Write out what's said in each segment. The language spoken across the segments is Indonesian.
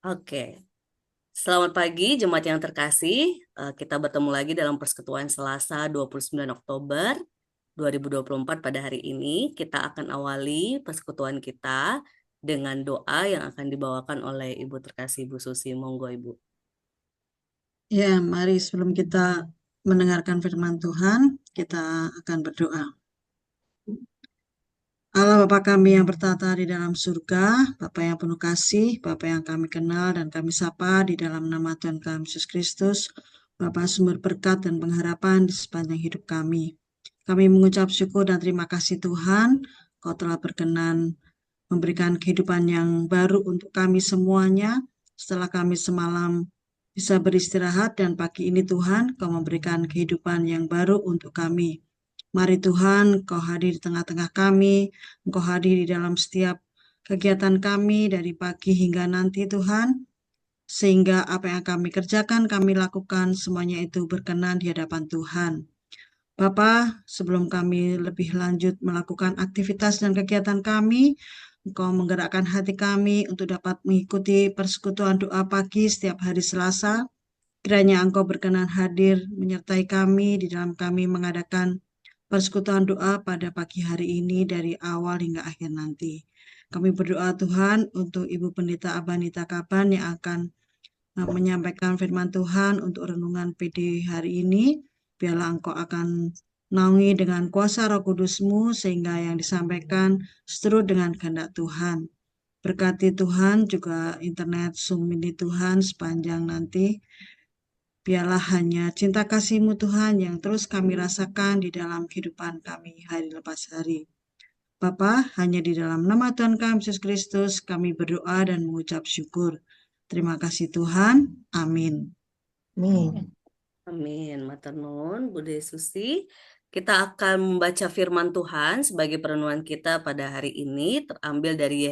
Oke, selamat pagi jemaat yang terkasih. Kita bertemu lagi dalam persekutuan Selasa 29 Oktober 2024 pada hari ini. Kita akan awali persekutuan kita dengan doa yang akan dibawakan oleh Ibu terkasih Ibu Susi. Monggo Ibu. Ya, mari sebelum kita mendengarkan firman Tuhan, kita akan berdoa. Allah Bapa kami yang bertata di dalam surga, Bapa yang penuh kasih, Bapa yang kami kenal dan kami sapa di dalam nama Tuhan kami Yesus Kristus, Bapa sumber berkat dan pengharapan di sepanjang hidup kami. Kami mengucap syukur dan terima kasih Tuhan, Kau telah berkenan memberikan kehidupan yang baru untuk kami semuanya, setelah kami semalam bisa beristirahat dan pagi ini Tuhan, Kau memberikan kehidupan yang baru untuk kami. Mari Tuhan, Kau hadir di tengah-tengah kami, Engkau hadir di dalam setiap kegiatan kami dari pagi hingga nanti Tuhan, sehingga apa yang kami kerjakan, kami lakukan, semuanya itu berkenan di hadapan Tuhan. Bapa, sebelum kami lebih lanjut melakukan aktivitas dan kegiatan kami, Engkau menggerakkan hati kami untuk dapat mengikuti persekutuan doa pagi setiap hari Selasa. Kiranya Engkau berkenan hadir menyertai kami di dalam kami mengadakan persekutuan doa pada pagi hari ini dari awal hingga akhir nanti. Kami berdoa Tuhan untuk Ibu Pendeta Abanita Kaban yang akan menyampaikan firman Tuhan untuk renungan PD hari ini. Biarlah Engkau akan naungi dengan kuasa Roh Kudus-Mu sehingga yang disampaikan seturut dengan kehendak Tuhan. Berkati Tuhan juga internet Zoom ini Tuhan sepanjang nanti. Biarlah hanya cinta kasih-Mu Tuhan yang terus kami rasakan di dalam kehidupan kami hari lepas hari. Bapa, hanya di dalam nama Tuhan kami Yesus Kristus kami berdoa dan mengucap syukur. Terima kasih Tuhan. Amin. Amin. Amin. Matur nuwun, Bude Susi. Kita akan membaca firman Tuhan sebagai perenungan kita pada hari ini terambil dari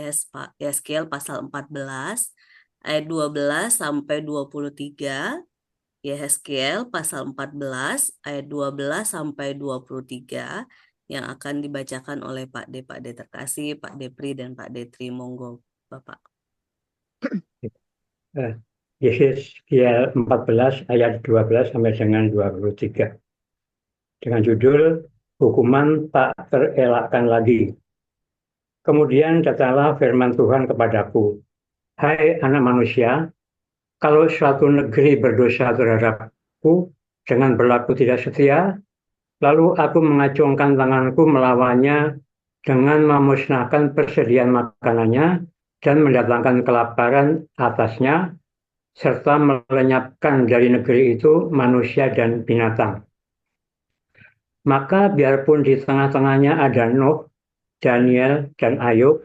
Yeskel pasal 14 ayat 12 sampai 23. Yeskel pasal 14 ayat 12 sampai 23 yang akan dibacakan oleh Pak D, Pak D terkasih, Pak Depri dan Pak Detri. Monggo, Bapak. Yesaya 14 ayat 12 sampai dengan 23. Dengan judul Hukuman Tak Terelakkan Lagi. Kemudian datanglah firman Tuhan kepadaku. Hai anak manusia, kalau suatu negeri berdosa terhadapku dengan berlaku tidak setia, lalu aku mengacungkan tanganku melawannya dengan memusnahkan persediaan makanannya dan mendatangkan kelaparan atasnya, serta melenyapkan dari negeri itu manusia dan binatang. Maka biarpun di tengah-tengahnya ada Nuh, Daniel, dan Ayub,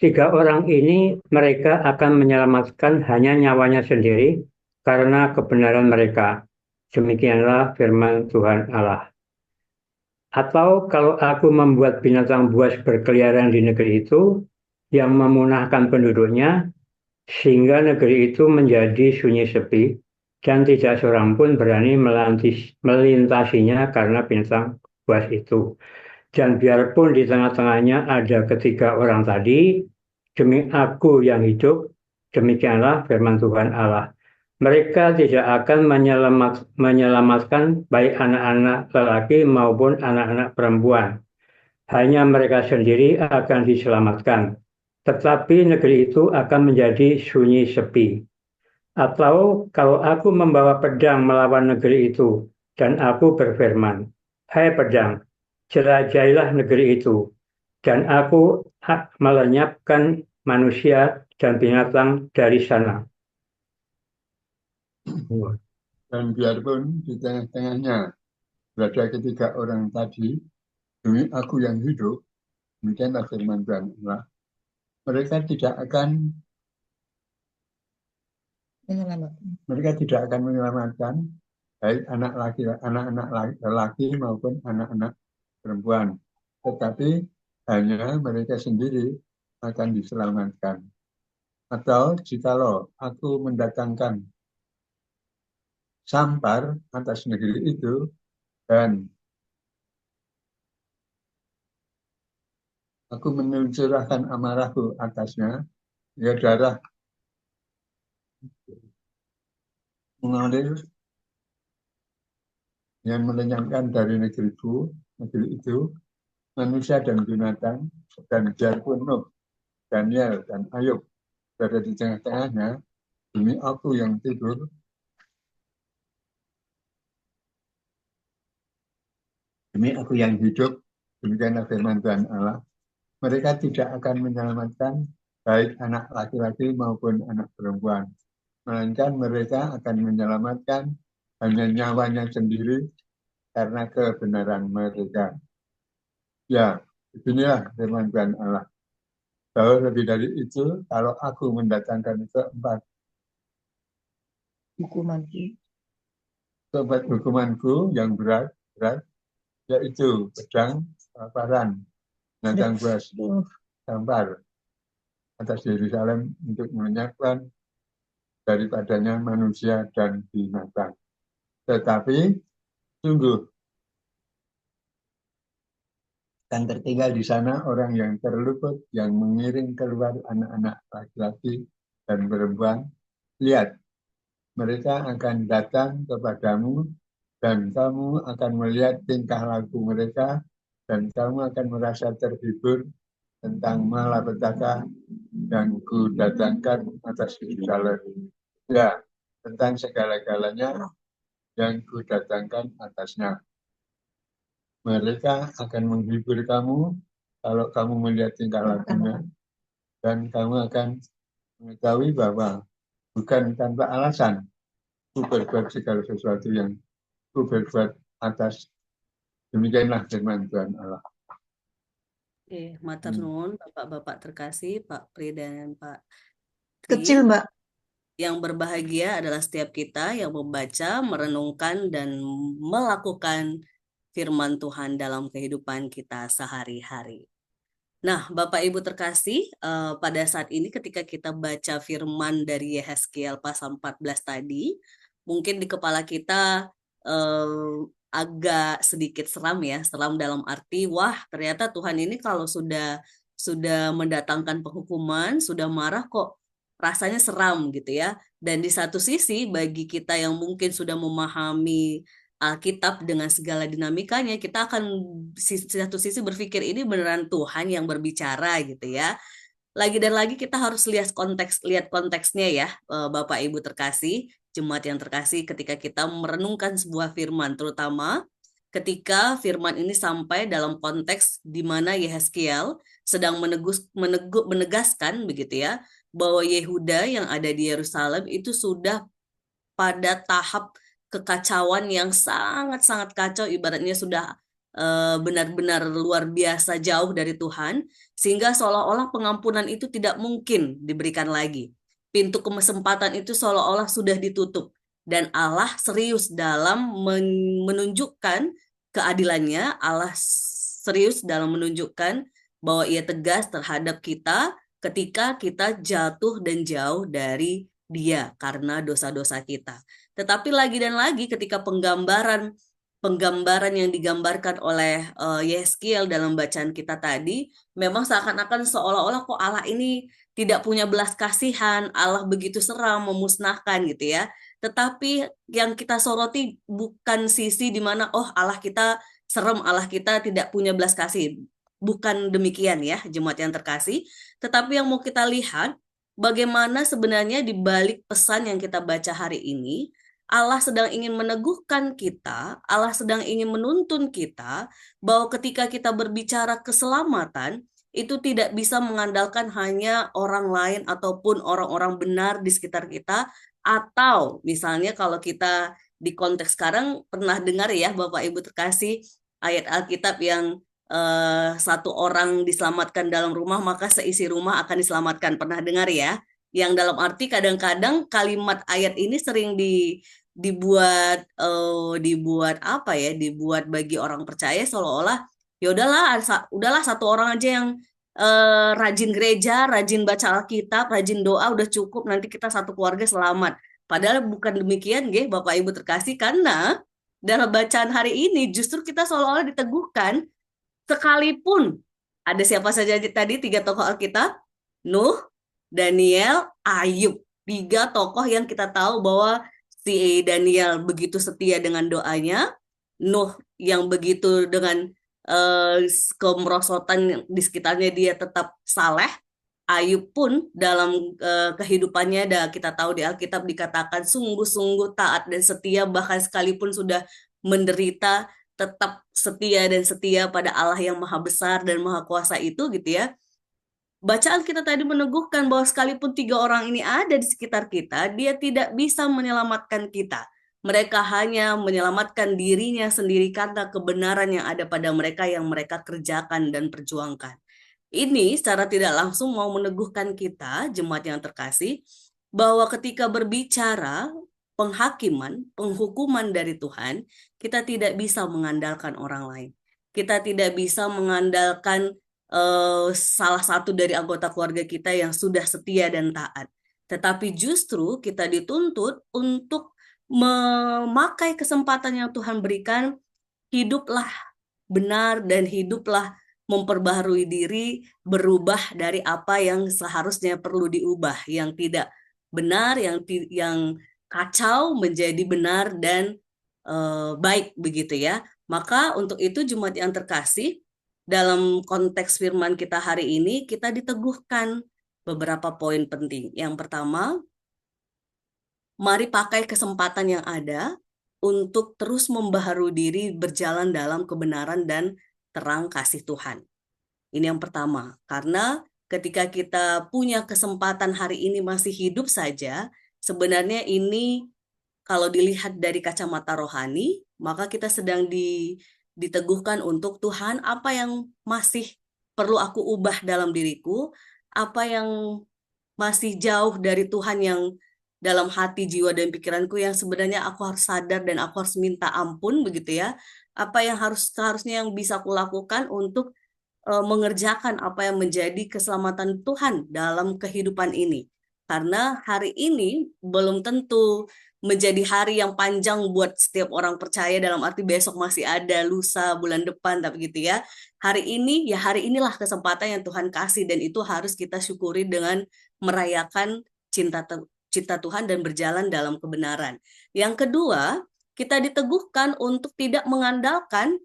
tiga orang ini mereka akan menyelamatkan hanya nyawanya sendiri karena kebenaran mereka. Demikianlah firman Tuhan Allah. Atau kalau aku membuat binatang buas berkeliaran di negeri itu, yang memunahkan penduduknya, sehingga negeri itu menjadi sunyi sepi, dan tidak seorang pun berani melintasinya karena binatang buas itu. Dan biarpun di tengah-tengahnya ada ketiga orang tadi, demi aku yang hidup, demikianlah firman Tuhan Allah. Mereka tidak akan menyelamatkan baik anak-anak lelaki maupun anak-anak perempuan. Hanya mereka sendiri akan diselamatkan. Tetapi negeri itu akan menjadi sunyi sepi. Atau kalau aku membawa pedang melawan negeri itu, dan aku berfirman, hai pedang, jelajahilah negeri itu, dan aku melenyapkan manusia dan binatang dari sana. Dan biarpun di tengah-tengahnya berada ketiga orang tadi, demi aku yang hidup, demikianlah firman Tuhan Allah, mereka tidak akan menyelamatkan baik anak-anak laki maupun anak-anak perempuan, tetapi hanya mereka sendiri akan diselamatkan. Atau jikalau aku mendatangkan sampar atas negeri itu dan aku mencurahkan amarahku atasnya, ya darah mengalir yang melenyapkan dari negeri itu, manusia dan binatang, dan biarpun Nuh, Daniel, dan Ayub berada di tengah-tengahnya, demi aku yang tidur, demi aku yang hidup, demikianlah firman Tuhan Allah, mereka tidak akan menyelamatkan baik anak laki-laki maupun anak perempuan, melainkan mereka akan menyelamatkan hanya nyawanya sendiri karena kebenaran mereka. Ya, inilah firman Tuhan Allah. Jauh lebih dari itu, kalau aku mendatangkan keempat hukumanku yang berat, yaitu pedang, kelaparan, binatang buas, gampar atas Yerusalem untuk melenyapkan daripadanya manusia dan binatang. Tetapi sungguh akan tertinggal di sana orang yang terluput, yang mengiring keluar anak-anak laki-laki dan perempuan. Lihat, mereka akan datang kepadamu, dan kamu akan melihat tingkah laku mereka, dan kamu akan merasa terhibur tentang malapetaka yang kudatangkan atas Yerusalem. Ya, tentang segala-galanya yang kudatangkan atasnya. Mereka akan menghibur kamu kalau kamu melihat tingkah lakunya, dan kamu akan mengetahui bahwa bukan tanpa alasan ku berbuat segala sesuatu yang ku berbuat atas. Demikianlah firman Tuhan Allah. Oke, matur nuwun Bapak-bapak terkasih, Pak Pri dan Pak Kecil, Tri. Mbak. Yang berbahagia adalah setiap kita yang membaca, merenungkan, dan melakukan firman Tuhan dalam kehidupan kita sehari-hari. Nah, Bapak Ibu terkasih, pada saat ini ketika kita baca firman dari Yehezkiel pasal 14 tadi, mungkin di kepala kita agak sedikit seram ya, seram dalam arti, wah ternyata Tuhan ini kalau sudah mendatangkan penghukuman, sudah marah kok rasanya seram gitu ya. Dan di satu sisi bagi kita yang mungkin sudah memahami Alkitab dengan segala dinamikanya, kita akan satu sisi berpikir ini beneran Tuhan yang berbicara gitu ya. Lagi dan lagi kita harus lihat konteksnya ya, Bapak Ibu terkasih, jemaat yang terkasih, ketika kita merenungkan sebuah firman, terutama ketika firman ini sampai dalam konteks di mana Yehezkiel sedang menegaskan begitu ya, bahwa Yehuda yang ada di Yerusalem itu sudah pada tahap kekacauan yang sangat-sangat kacau, ibaratnya sudah benar-benar luar biasa jauh dari Tuhan, sehingga seolah-olah pengampunan itu tidak mungkin diberikan lagi. Pintu kesempatan itu seolah-olah sudah ditutup, dan Allah serius dalam menunjukkan keadilannya. Allah serius dalam menunjukkan bahwa Ia tegas terhadap kita ketika kita jatuh dan jauh dari Dia karena dosa-dosa kita. Tetapi lagi dan lagi ketika penggambaran yang digambarkan oleh Yehezkiel dalam bacaan kita tadi, memang seakan-akan seolah-olah kok Allah ini tidak punya belas kasihan, Allah begitu seram, memusnahkan gitu ya. Tetapi yang kita soroti bukan sisi di mana oh Allah kita serem, Allah kita tidak punya belas kasih. Bukan demikian ya, jemaat yang terkasih. Tetapi yang mau kita lihat, bagaimana sebenarnya di balik pesan yang kita baca hari ini, Allah sedang ingin meneguhkan kita, Allah sedang ingin menuntun kita, bahwa ketika kita berbicara keselamatan, itu tidak bisa mengandalkan hanya orang lain ataupun orang-orang benar di sekitar kita, atau misalnya kalau kita di konteks sekarang pernah dengar ya Bapak Ibu terkasih, ayat Alkitab yang satu orang diselamatkan dalam rumah, maka seisi rumah akan diselamatkan. Pernah dengar ya? Yang dalam arti kadang-kadang kalimat ayat ini sering dibuat apa ya? Dibuat bagi orang percaya seolah-olah ya udahlah satu orang aja yang rajin gereja, rajin baca Alkitab, rajin doa udah cukup, nanti kita satu keluarga selamat. Padahal bukan demikian, Bapak Ibu terkasih, karena dalam bacaan hari ini justru kita seolah-olah diteguhkan. Sekalipun ada siapa saja tadi 3 tokoh Alkitab, Nuh, Daniel, Ayub. 3 tokoh yang kita tahu bahwa si Daniel begitu setia dengan doanya, Nuh yang begitu dengan kemerosotan di sekitarnya dia tetap saleh, Ayub pun dalam kehidupannya kita tahu di Alkitab dikatakan sungguh-sungguh taat dan setia, bahkan sekalipun sudah menderita tetap setia dan setia pada Allah yang maha besar dan maha kuasa itu gitu ya. Bacaan kita tadi meneguhkan bahwa sekalipun 3 orang ini ada di sekitar kita, dia tidak bisa menyelamatkan kita. Mereka hanya menyelamatkan dirinya sendiri karena kebenaran yang ada pada mereka yang mereka kerjakan dan perjuangkan. Ini secara tidak langsung mau meneguhkan kita, jemaat yang terkasih, bahwa ketika berbicara penghakiman, penghukuman dari Tuhan, kita tidak bisa mengandalkan orang lain. Kita tidak bisa mengandalkan salah satu dari anggota keluarga kita yang sudah setia dan taat. Tetapi justru kita dituntut untuk memakai kesempatan yang Tuhan berikan, hiduplah benar dan hiduplah memperbaharui diri, berubah dari apa yang seharusnya perlu diubah, yang tidak benar, yang kacau menjadi benar dan baik begitu ya. Maka untuk itu jemaat yang terkasih, dalam konteks firman kita hari ini kita diteguhkan beberapa poin penting. Yang pertama, mari pakai kesempatan yang ada untuk terus membaharui diri berjalan dalam kebenaran dan terang kasih Tuhan. Ini yang pertama, karena ketika kita punya kesempatan hari ini masih hidup saja, sebenarnya ini kalau dilihat dari kacamata rohani, maka kita sedang diteguhkan untuk Tuhan, apa yang masih perlu aku ubah dalam diriku, apa yang masih jauh dari Tuhan yang dalam hati, jiwa, dan pikiranku yang sebenarnya aku harus sadar dan aku harus minta ampun begitu ya. Apa yang seharusnya yang bisa aku lakukan untuk mengerjakan apa yang menjadi keselamatan Tuhan dalam kehidupan ini. Karena hari ini belum tentu menjadi hari yang panjang buat setiap orang percaya, dalam arti besok masih ada, lusa, bulan depan, tapi gitu ya. Hari ini, ya hari inilah kesempatan yang Tuhan kasih, dan itu harus kita syukuri dengan merayakan cinta Tuhan dan berjalan dalam kebenaran. Yang kedua, kita diteguhkan untuk tidak mengandalkan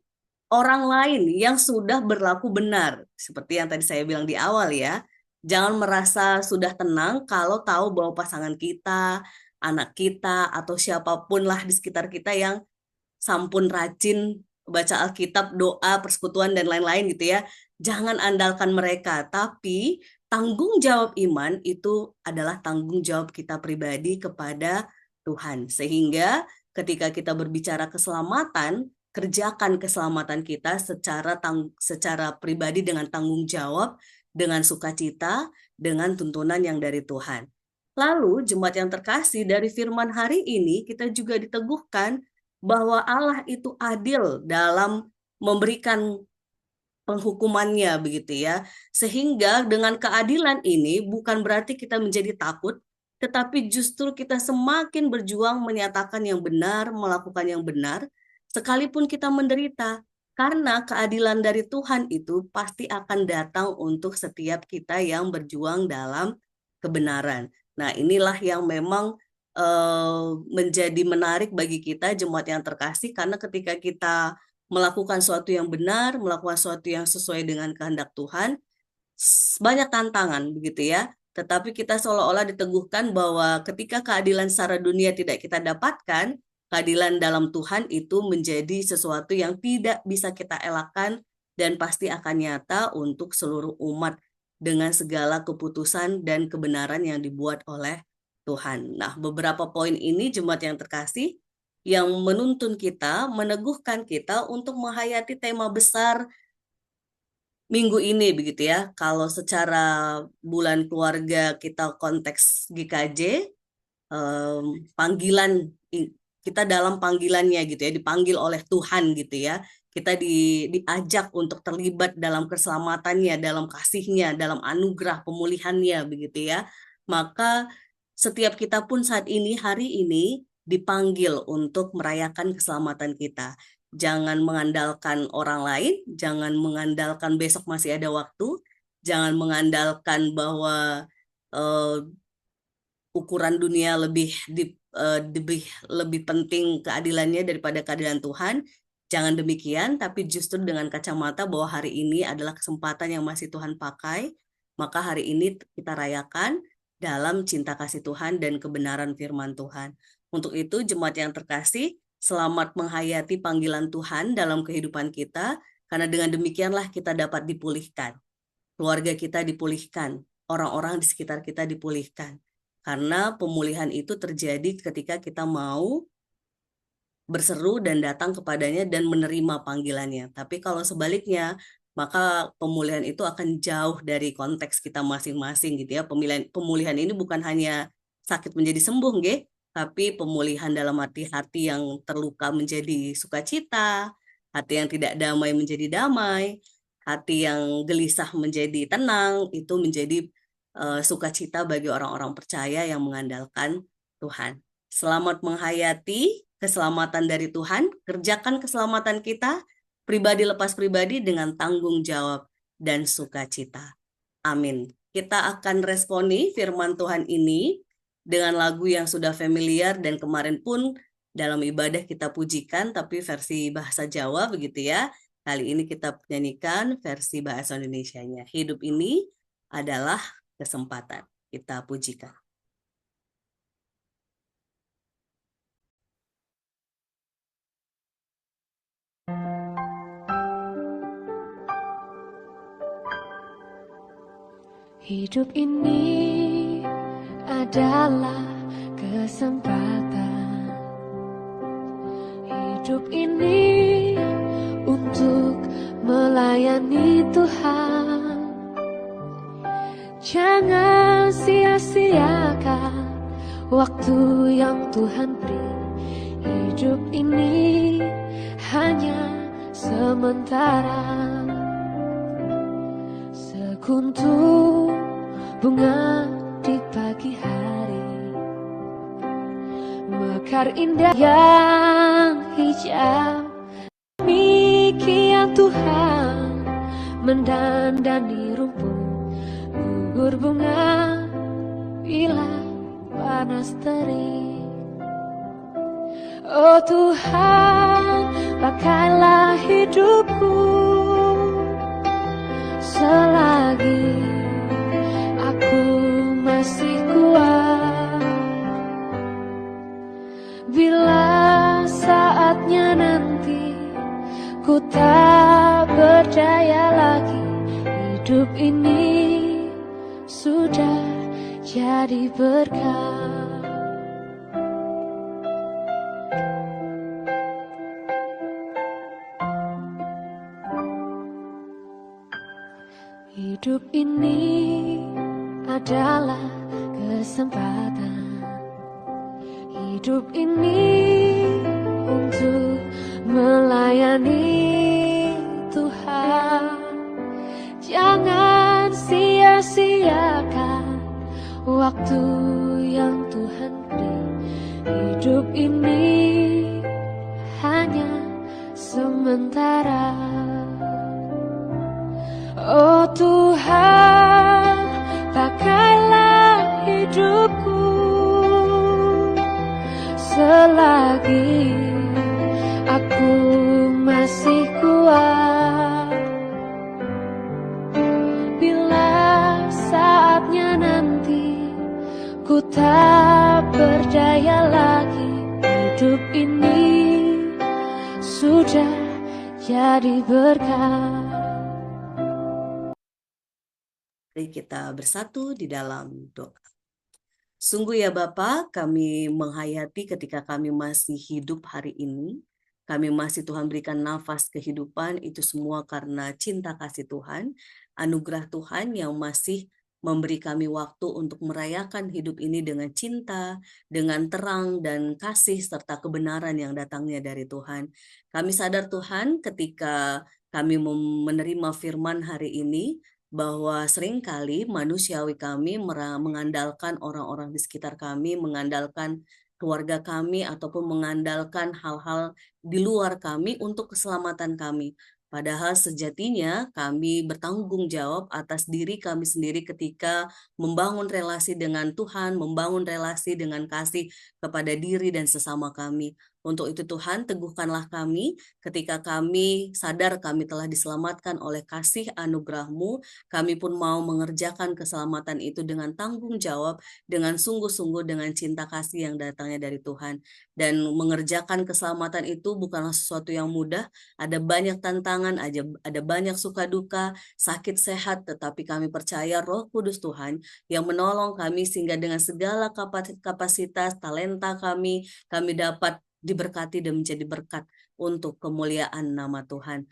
orang lain yang sudah berlaku benar. Seperti yang tadi saya bilang di awal ya, jangan merasa sudah tenang kalau tahu bahwa pasangan kita, anak kita, atau siapapun lah di sekitar kita yang sampun rajin baca Alkitab, doa, persekutuan, dan lain-lain gitu ya. Jangan andalkan mereka, tapi tanggung jawab iman itu adalah tanggung jawab kita pribadi kepada Tuhan. Sehingga ketika kita berbicara keselamatan, kerjakan keselamatan kita secara pribadi dengan tanggung jawab, dengan sukacita, dengan tuntunan yang dari Tuhan. Lalu, jemaat yang terkasih, dari firman hari ini kita juga diteguhkan bahwa Allah itu adil dalam memberikan penghukumannya begitu ya. Sehingga dengan keadilan ini bukan berarti kita menjadi takut, tetapi justru kita semakin berjuang menyatakan yang benar, melakukan yang benar, sekalipun kita menderita. Karena keadilan dari Tuhan itu pasti akan datang untuk setiap kita yang berjuang dalam kebenaran. Nah, inilah yang memang menjadi menarik bagi kita jemaat yang terkasih, karena ketika kita melakukan sesuatu yang benar, melakukan sesuatu yang sesuai dengan kehendak Tuhan, banyak tantangan begitu ya. Tetapi kita seolah-olah diteguhkan bahwa ketika keadilan secara dunia tidak kita dapatkan, keadilan dalam Tuhan itu menjadi sesuatu yang tidak bisa kita elakkan dan pasti akan nyata untuk seluruh umat dengan segala keputusan dan kebenaran yang dibuat oleh Tuhan. Nah, beberapa poin ini jemaat yang terkasih yang menuntun kita, meneguhkan kita untuk menghayati tema besar minggu ini begitu ya. Kalau secara bulan keluarga kita konteks GKJ, panggilan kita dalam panggilannya gitu ya, dipanggil oleh Tuhan gitu ya. Kita diajak untuk terlibat dalam keselamatannya, dalam kasihnya, dalam anugerah pemulihannya begitu ya. Maka setiap kita pun saat ini, hari ini dipanggil untuk merayakan keselamatan kita. Jangan mengandalkan orang lain, jangan mengandalkan besok masih ada waktu, jangan mengandalkan bahwa ukuran dunia lebih penting keadilannya daripada keadilan Tuhan. Jangan demikian, tapi justru dengan kacamata bahwa hari ini adalah kesempatan yang masih Tuhan pakai, maka hari ini kita rayakan dalam cinta kasih Tuhan dan kebenaran firman Tuhan. Untuk itu, jemaat yang terkasih, selamat menghayati panggilan Tuhan dalam kehidupan kita, karena dengan demikianlah kita dapat dipulihkan. Keluarga kita dipulihkan, orang-orang di sekitar kita dipulihkan. Karena pemulihan itu terjadi ketika kita mau berseru dan datang kepadanya dan menerima panggilannya. Tapi kalau sebaliknya, maka pemulihan itu akan jauh dari konteks kita masing-masing gitu ya. Pemulihan ini bukan hanya sakit menjadi sembuh, nggih, tapi pemulihan dalam arti hati yang terluka menjadi sukacita, hati yang tidak damai menjadi damai, hati yang gelisah menjadi tenang, itu menjadi sukacita bagi orang-orang percaya yang mengandalkan Tuhan. Selamat menghayati keselamatan dari Tuhan, kerjakan keselamatan kita, pribadi lepas pribadi dengan tanggung jawab dan sukacita. Amin. Kita akan responi firman Tuhan ini dengan lagu yang sudah familiar dan kemarin pun dalam ibadah kita pujikan, tapi versi bahasa Jawa begitu ya. Kali ini kita nyanyikan versi bahasa Indonesianya. Hidup ini adalah kesempatan. Kita pujikan. Hidup ini adalah kesempatan. Hidup ini untuk melayani Tuhan. Jangan sia-siakan waktu yang Tuhan beri. Hidup ini hanya sementara. Sekuntum bunga di pagi hari, mekar indah yang hijau. Demikian Tuhan mendandani rumput, gugur bunga bila panas terik. Oh Tuhan, pakailah hidupku selagi aku masih kuat. Bila saatnya nanti ku tak berdaya lagi, hidup ini sudah jadi berkah. Hidup ini adalah kesempatan. Hidup ini untuk melayani Tuhan. Jangan sia-siakan waktu yang Tuhan beri. Hidup ini hanya sementara. Oh Tuhan, pakailah hidupku selagi aku masih kuat. Bila saatnya nanti ku tak berdaya lagi, hidup ini sudah jadi berkah. Mari kita bersatu di dalam doa. Sungguh ya Bapa, kami menghayati ketika kami masih hidup hari ini, kami masih Tuhan berikan nafas kehidupan, itu semua karena cinta kasih Tuhan, anugerah Tuhan yang masih memberi kami waktu untuk merayakan hidup ini dengan cinta, dengan terang dan kasih serta kebenaran yang datangnya dari Tuhan. Kami sadar Tuhan ketika kami menerima firman hari ini, bahwa seringkali manusiawi kami mengandalkan orang-orang di sekitar kami, mengandalkan keluarga kami, ataupun mengandalkan hal-hal di luar kami untuk keselamatan kami. Padahal sejatinya kami bertanggung jawab atas diri kami sendiri ketika membangun relasi dengan Tuhan, membangun relasi dengan kasih kepada diri dan sesama kami. Untuk itu Tuhan, teguhkanlah kami ketika kami sadar kami telah diselamatkan oleh kasih anugerah-Mu, kami pun mau mengerjakan keselamatan itu dengan tanggung jawab, dengan sungguh-sungguh, dengan cinta kasih yang datangnya dari Tuhan. Dan mengerjakan keselamatan itu bukanlah sesuatu yang mudah, ada banyak tantangan, ada banyak suka duka, sakit sehat, tetapi kami percaya Roh Kudus Tuhan yang menolong kami sehingga dengan segala kapasitas, talenta kami dapat diberkati dan menjadi berkat untuk kemuliaan nama Tuhan.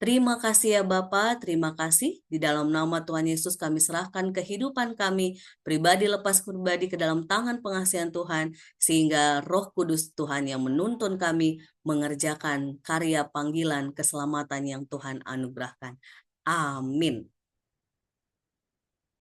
Terima kasih ya Bapa, terima kasih. Di dalam nama Tuhan Yesus kami serahkan kehidupan kami, pribadi lepas pribadi ke dalam tangan pengasihan Tuhan, sehingga Roh Kudus Tuhan yang menuntun kami mengerjakan karya panggilan keselamatan yang Tuhan anugerahkan. Amin.